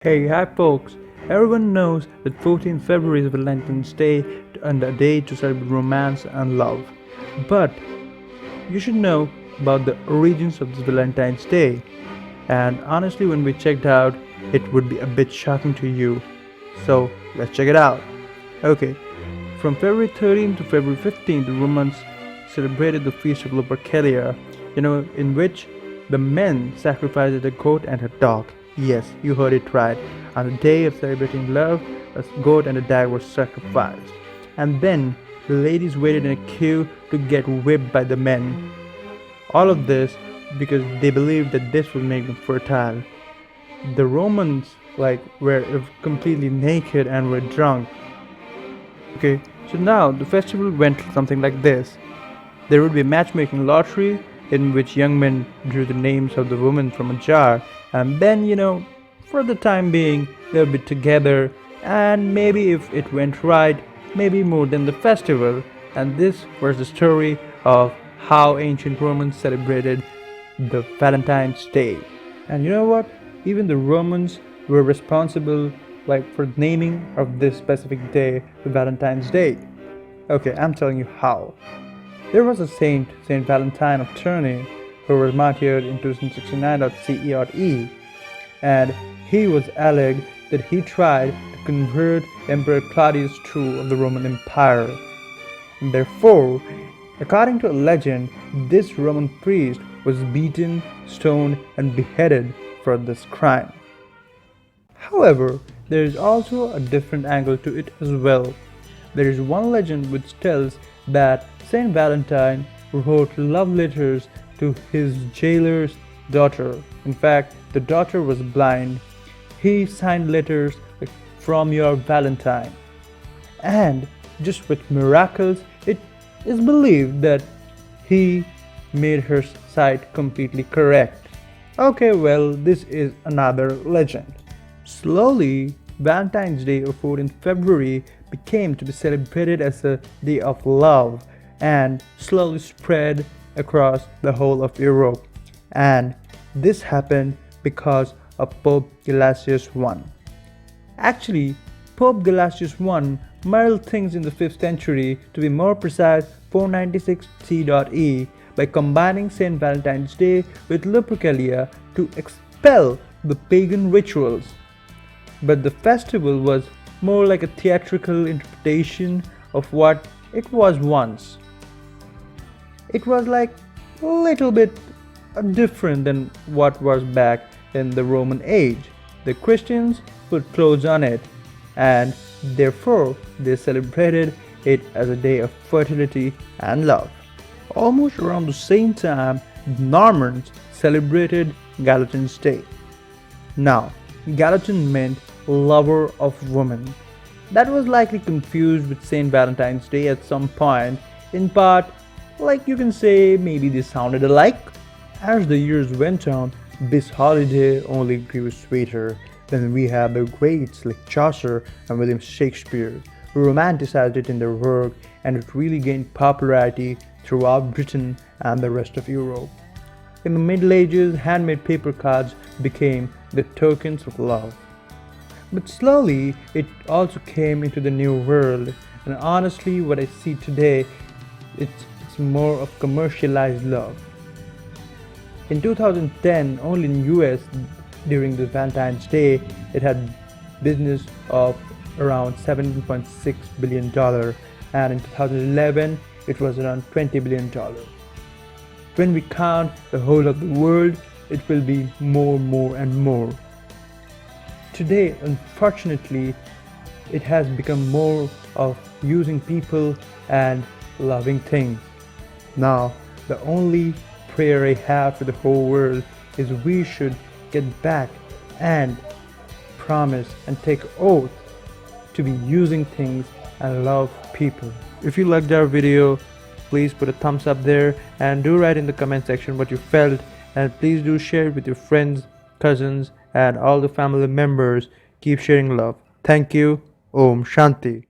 Hey, hi folks! Everyone knows that 14th February is Valentine's Day and a day to celebrate romance and love. But you should know about the origins of this Valentine's Day. And honestly, when we checked out, it would be a bit shocking to you. So let's check it out. Okay, from February 13th to February 15th, the Romans celebrated the feast of Lupercalia, in which the men sacrificed a goat and a dog. Yes, you heard it right. On the day of celebrating love, a goat and a dog were sacrificed. And then the ladies waited in a queue to get whipped by the men. All of this because they believed that this would make them fertile. The Romans were completely naked and were drunk. Okay, so now the festival went something like this. There would be a matchmaking lottery in which young men drew the names of the women from a jar, and then, for the time being, they would be together, and maybe if it went right, maybe more than the festival. And this was the story of how ancient Romans celebrated the Valentine's Day. And you know what? Even the Romans were responsible for the naming of this specific day, the Valentine's Day. Okay, I'm telling you how. There was a Saint Valentine of Tournai, who was martyred in 269 CE, and he was alleged that he tried to convert Emperor Claudius II of the Roman Empire. And therefore, according to a legend, this Roman priest was beaten, stoned, and beheaded for this crime. However, there is also a different angle to it as well. There is one legend which tells that Saint Valentine wrote love letters to his jailer's daughter. In fact, the daughter was blind. He signed letters from your Valentine. And just with miracles, it is believed that he made her sight completely correct. Okay, well, this is another legend. Slowly, Valentine's Day of 14th February became to be celebrated as a day of love and slowly spread across the whole of Europe. And this happened because of Pope Gelasius I. Actually, Pope Gelasius I muddled things in the 5th century, to be more precise 496 CE, by combining St. Valentine's Day with Lupercalia to expel the pagan rituals. But the festival was more like a theatrical interpretation of what it was once. It was a little bit different than what was back in the Roman age. The Christians put clothes on it, and therefore they celebrated it as a day of fertility and love. Almost around the same time, the Normans celebrated Valentine's Day. Now, Gallatin meant lover of women. That was likely confused with St. Valentine's Day at some point, in part, you can say maybe they sounded alike. As the years went on, this holiday only grew sweeter. Then we have the greats like Chaucer and William Shakespeare, who romanticized it in their work, and it really gained popularity throughout Britain and the rest of Europe. In the Middle Ages, handmade paper cards became the tokens of love. But slowly, it also came into the new world, and honestly, what I see today, it's more of commercialized love. In 2010, only in US, during the Valentine's Day, it had business of around $17.6 billion, and in 2011, it was around $20 billion. When we count the whole of the world, it will be more and more. Today, unfortunately, it has become more of using people and loving things. Now, the only prayer I have for the whole world is we should get back and promise and take oath to be using things and love people. If you liked our video, please put a thumbs up there and do write in the comment section what you felt, and please do share it with your friends, cousins, and all the family members. Keep sharing love. Thank you. Om Shanti.